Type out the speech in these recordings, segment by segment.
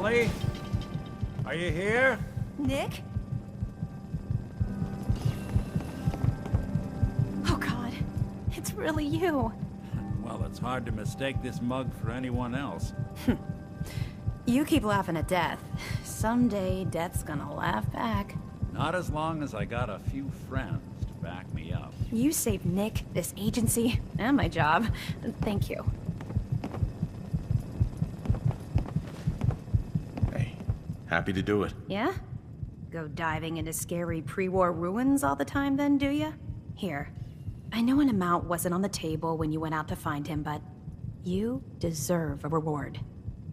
Ellie? Are you here? Nick? Oh God, it's really you. Well, it's hard to mistake this mug for anyone else. You keep laughing at death. Someday, death's gonna laugh back. Not as long as I got a few friends to back me up. You saved Nick, this agency, and my job. Thank you. Hey, happy to do it. Yeah? Go diving into scary pre-war ruins all the time then, do ya? Here. I know an amount wasn't on the table when you went out to find him, but you deserve a reward.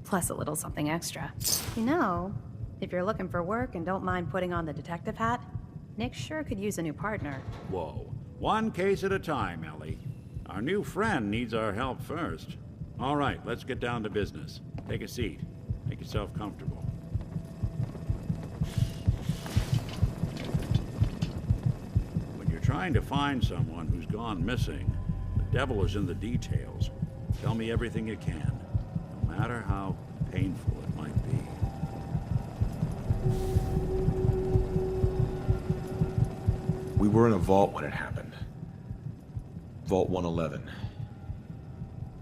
Plus a little something extra. You know, if you're looking for work and don't mind putting on the detective hat, Nick sure could use a new partner. Whoa. One case at a time, Ellie. Our new friend needs our help first. All right, let's get down to business. Take a seat. Make yourself comfortable. When you're trying to find someone who's gone missing, the devil is in the details. Tell me everything you can, no matter how painful it might be. We were in a vault when it happened. Vault 111.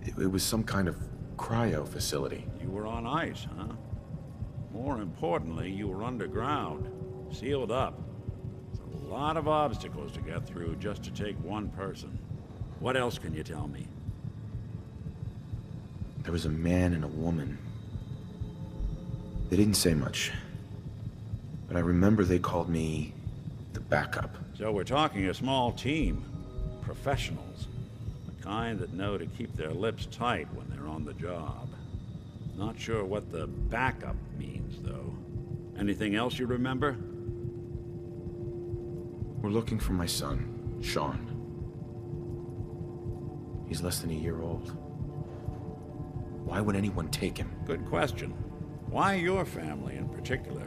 It was some kind of cryo facility. You were on ice, huh? More importantly, you were underground, sealed up. It's a lot of obstacles to get through just to take one person. What else can you tell me? There was a man and a woman. They didn't say much, but I remember they called me the backup. So we're talking a small team. Professionals. The kind that know to keep their lips tight when they're on the job. Not sure what the backup means, though. Anything else you remember? We're looking for my son, Sean. He's less than a year old. Why would anyone take him? Good question. Why your family in particular?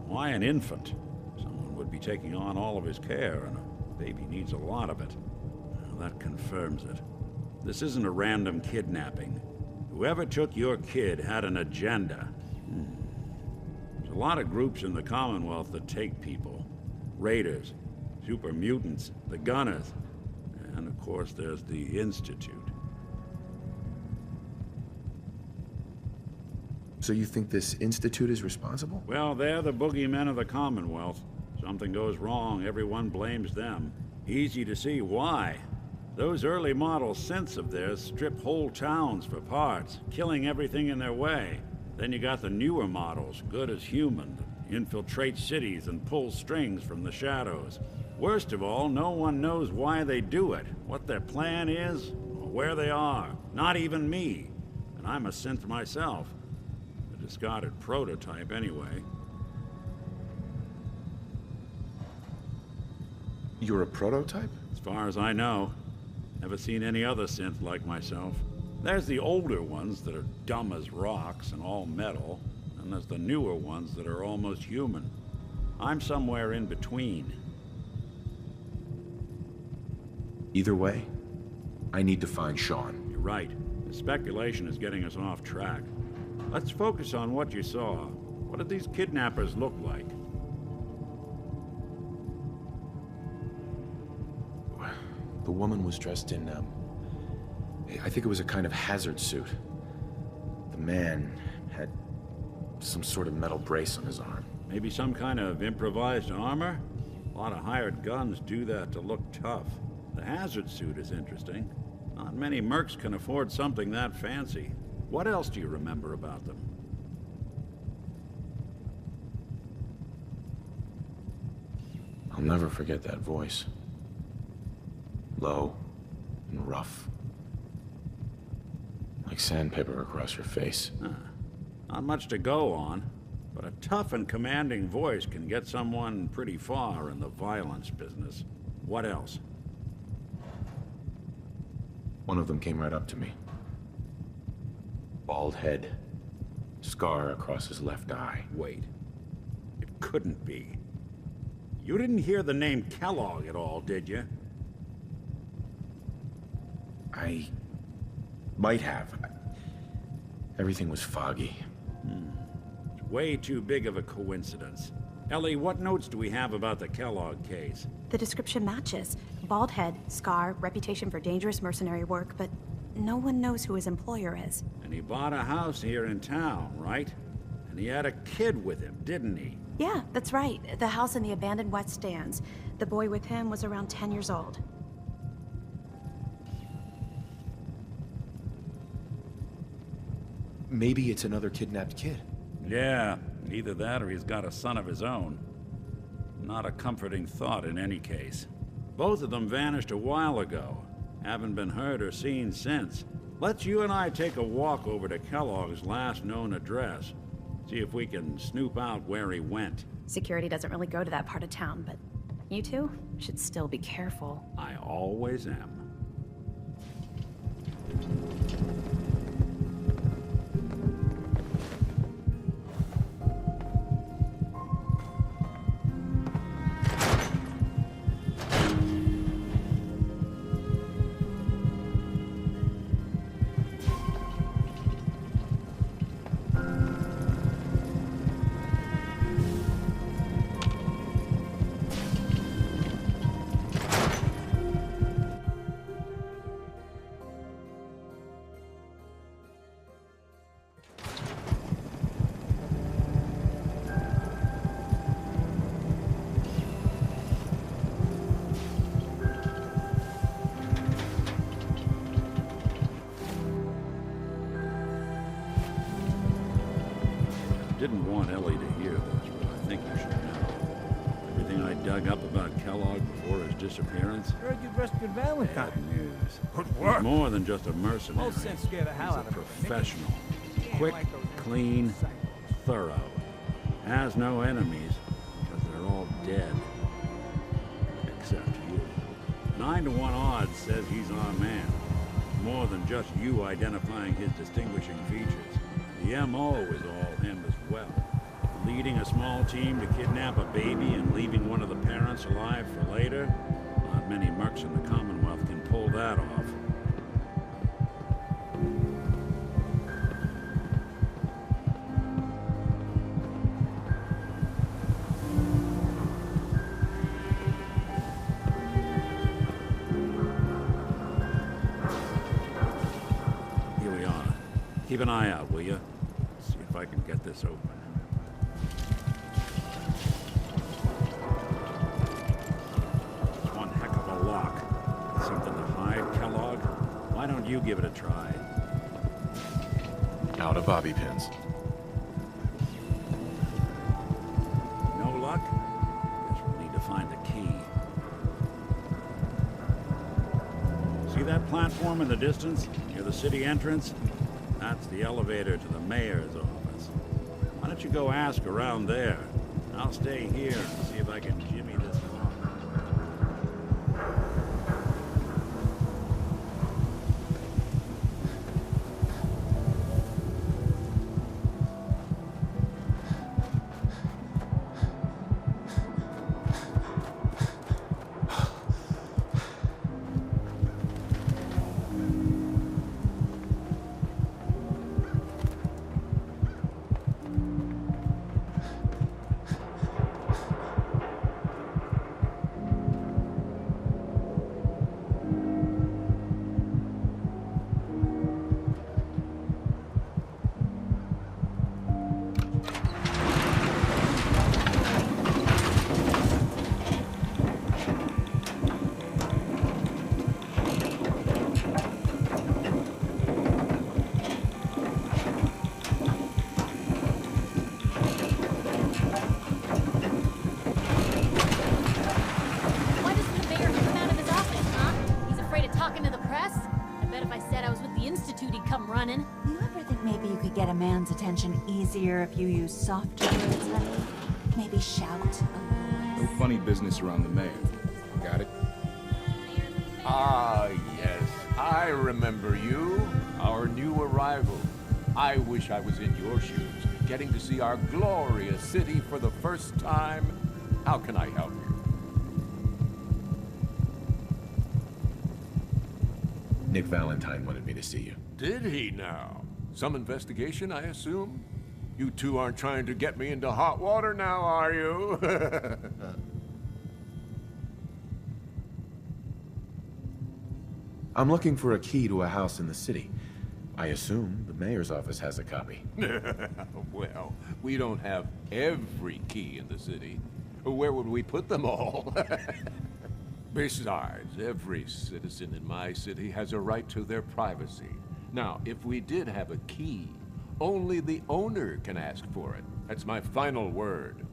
Why an infant? Someone would be taking on all of his care, and a baby needs a lot of it. Well, that confirms it. This isn't a random kidnapping. Whoever took your kid had an agenda. There's a lot of groups in the Commonwealth that take people. Raiders, super mutants, the Gunners, and of course there's the Institute. So you think this institute is responsible? Well, they're the boogeymen of the Commonwealth. Something goes wrong, everyone blames them. Easy to see why. Those early model synths of theirs strip whole towns for parts, killing everything in their way. Then you got the newer models, good as human, that infiltrate cities and pull strings from the shadows. Worst of all, no one knows why they do it, what their plan is, or where they are. Not even me. And I'm a synth myself. A discarded prototype anyway. You're a prototype? As far as I know. Never seen any other synth like myself. There's the older ones that are dumb as rocks and all metal, and there's the newer ones that are almost human. I'm somewhere in between. Either way, I need to find Sean. You're right. The speculation is getting us off track. Let's focus on what you saw. What did these kidnappers look like? The woman was dressed in, I think it was a kind of hazard suit. The man had some sort of metal brace on his arm. Maybe some kind of improvised armor? A lot of hired guns do that to look tough. The hazard suit is interesting. Not many mercs can afford something that fancy. What else do you remember about them? I'll never forget that voice. Low and rough. Like sandpaper across your face. Not much to go on, but a tough and commanding voice can get someone pretty far in the violence business. What else? One of them came right up to me. Bald head. Scar across his left eye. Wait. It couldn't be. You didn't hear the name Kellogg at all, did you? I might have. Everything was foggy. Way too big of a coincidence. Ellie, what notes do we have about the Kellogg case? The description matches. Bald head, scar, reputation for dangerous mercenary work, but no one knows who his employer is. And he bought a house here in town, right? And he had a kid with him, didn't he? Yeah, that's right. The house in the abandoned West Stands. The boy with him was around 10 years old. Maybe it's another kidnapped kid. Yeah, either that or he's got a son of his own. Not a comforting thought in any case. Both of them vanished a while ago. Haven't been heard or seen since. Let's you and I take a walk over to Kellogg's last known address. See if we can snoop out where he went. Security doesn't really go to that part of town, but you two should still be careful. I always am. Didn't want Ellie to hear this, but I think you should know. Everything I dug up about Kellogg before his disappearance. Heard you rescued Valentine. Bad news. Good He's work. more than just a mercenary. Old sense scared the hell out He's of a me. professional. Yeah, Quick, like those clean, psychos. thorough. Has no enemies, because they're all dead. Except you. 9 to 1 odds says he's our man. More than just you identifying his distinguishing features. The MO is all him as well. Leading a small team to kidnap a baby and leaving one of the parents alive for later? Not many mercs in the Commonwealth can pull that off. Here we are. Keep an eye out, will you? See if I can get this open. It's one heck of a lock. Something to hide, Kellogg? Why don't you give it a try? Out of bobby pins. No luck? Guess we'll need to find the key. See that platform in the distance, near the city entrance? That's the elevator to the mayor's office. Why don't you go ask around there? I'll stay here and see if I can jimmy this lock. Why doesn't the mayor come out of his office, huh? He's afraid of talking to the press? I bet if I said I was with the Institute, he'd come running. You ever think maybe you could get a man's attention easier if you use softer words, honey? Maybe shout a little No less. funny business around the mayor. Got it? Ah, yes. I remember you. Our new arrival. I wish I was in your shoes, getting to see our glorious city for the first time. How can I help you? Nick Valentine wanted me to see you. Did he now? Some investigation, I assume? You two aren't trying to get me into hot water now, are you? I'm looking for a key to a house in the city. I assume the mayor's office has a copy. Well, we don't have every key in the city. Where would we put them all? Besides, every citizen in my city has a right to their privacy. Now, if we did have a key, only the owner can ask for it. That's my final word.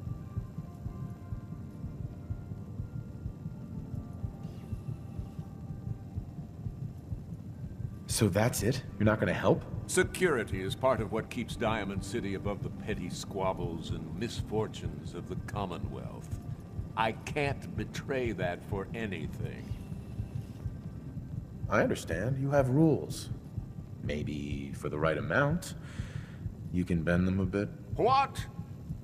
So that's it? You're not gonna help? Security is part of what keeps Diamond City above the petty squabbles and misfortunes of the Commonwealth. I can't betray that for anything. I understand. You have rules. Maybe for the right amount, you can bend them a bit. What?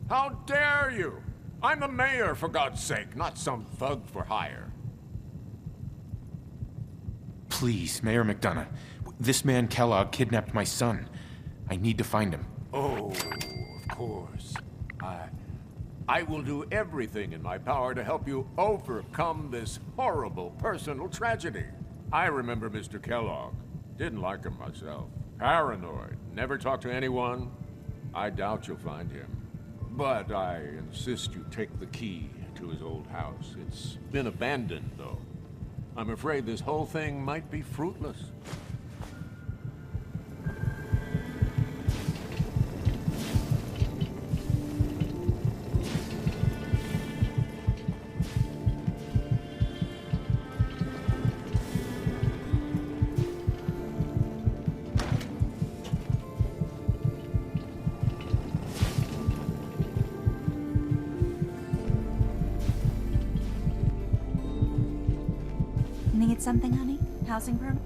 How dare you? I'm the mayor, for God's sake, not some thug for hire. Please, Mayor McDonough. This man Kellogg kidnapped my son. I need to find him. Oh, of course. I will do everything in my power to help you overcome this horrible personal tragedy. I remember Mr. Kellogg. Didn't like him myself. Paranoid. Never talked to anyone. I doubt you'll find him. But I insist you take the key to his old house. It's been abandoned, though. I'm afraid this whole thing might be fruitless. Need something, honey? Housing permit?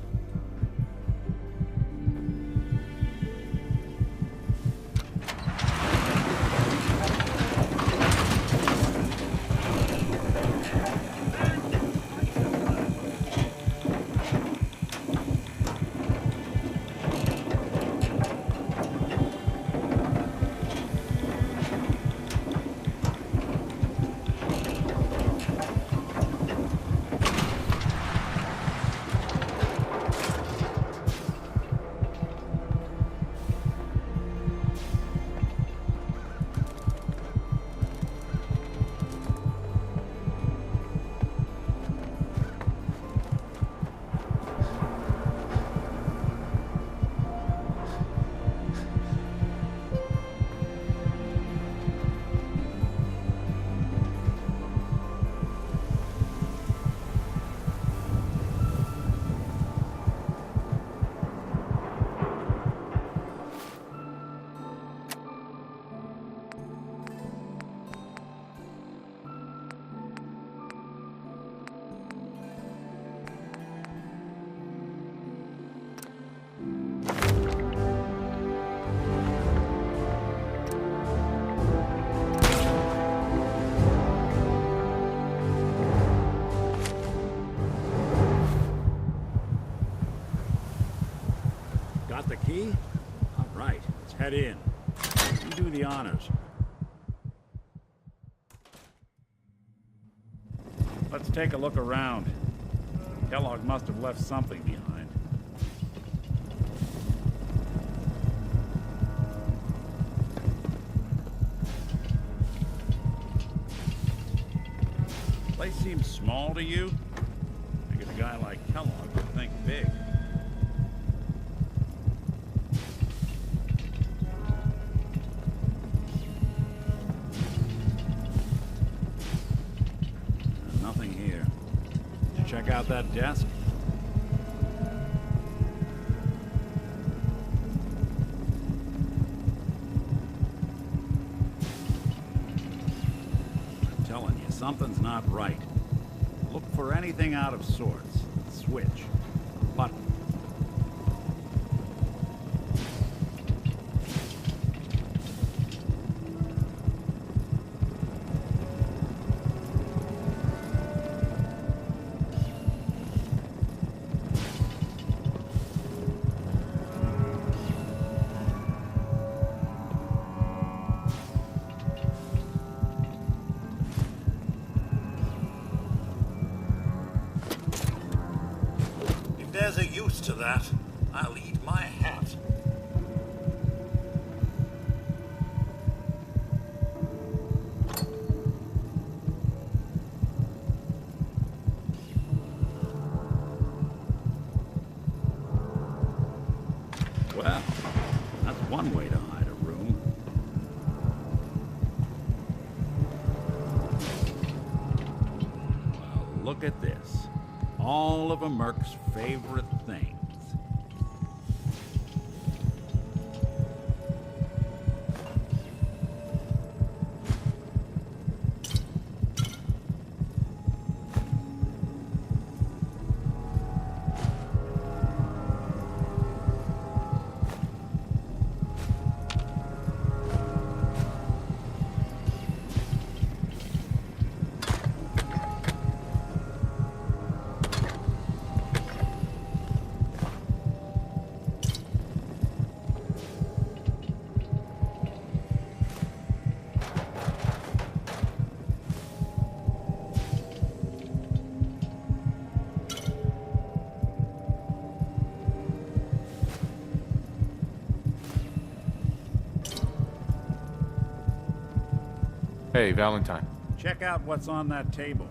Got the key? All right, let's head in. You do the honors. Let's take a look around. Kellogg must have left something behind. Place seems small to you? Figured a guy like Kellogg would think big. Nothing here. Did you check out that desk? I'm telling you, something's not right. Look for anything out of sorts. Switch. Button. to that, I'll eat my hat. Well, that's one way to hide a room. Well, look at this. All of a Merc's favorite things. Hey, Valentine. Check out what's on that table.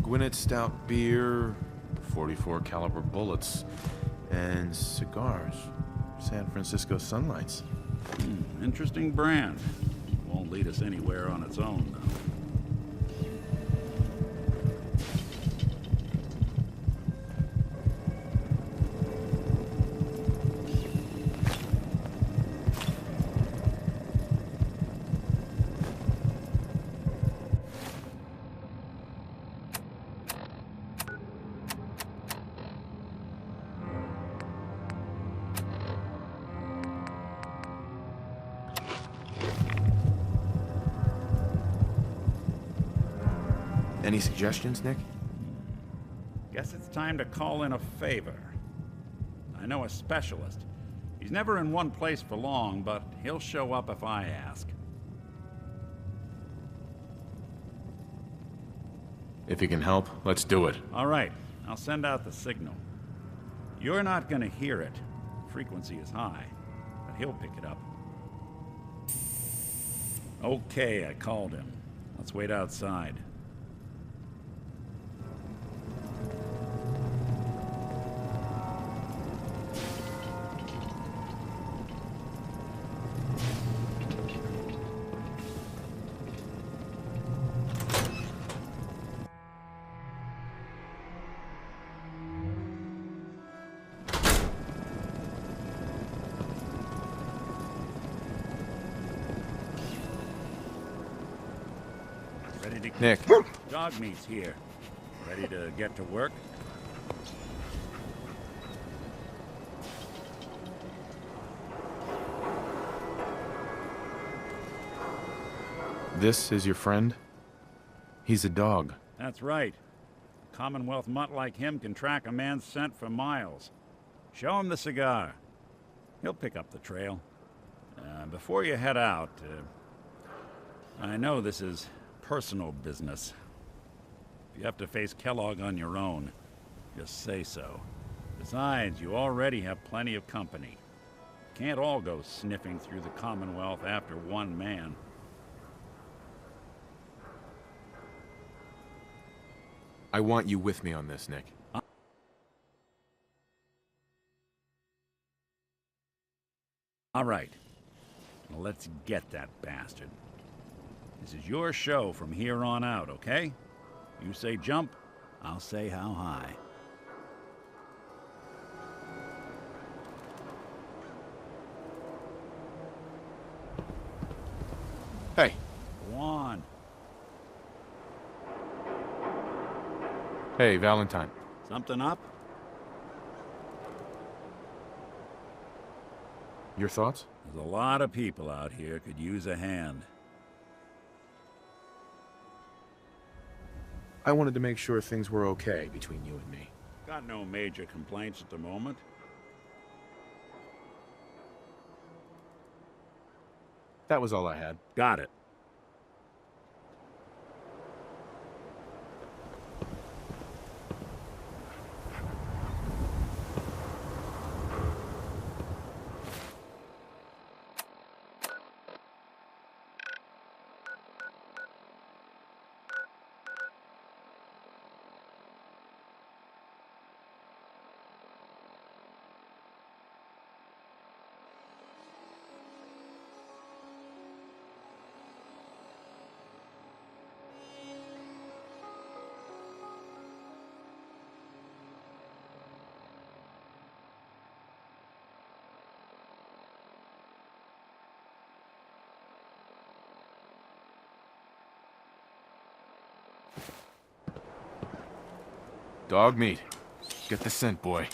Gwinnett Stout beer, 44 caliber bullets, and cigars. San Francisco Sunlights. Interesting brand. Won't lead us anywhere on its own, though. Any suggestions, Nick? Guess it's time to call in a favor. I know a specialist. He's never in one place for long, but he'll show up if I ask. If you can help, let's do it. All right, I'll send out the signal. You're not gonna hear it. Frequency is high, but he'll pick it up. Okay, I called him. Let's wait outside. Ready to... Nick. Dog meat's here. Ready to get to work? This is your friend? He's a dog. That's right. Commonwealth mutt like him can track a man's scent for miles. Show him the cigar. He'll pick up the trail. Before you head out, I know this is personal business. If you have to face Kellogg on your own, just say so. Besides, you already have plenty of company. Can't all go sniffing through the Commonwealth after one man. I want you with me on this, Nick. All right. Well, let's get that bastard. This is your show from here on out, okay? You say jump, I'll say how high. Hey. Go on. Hey, Valentine. Something up? Your thoughts? There's a lot of people out here could use a hand. I wanted to make sure things were okay between you and me. Got no major complaints at the moment. That was all I had. Got it. Dog meat. Get the scent, boy.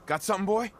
Got something, boy?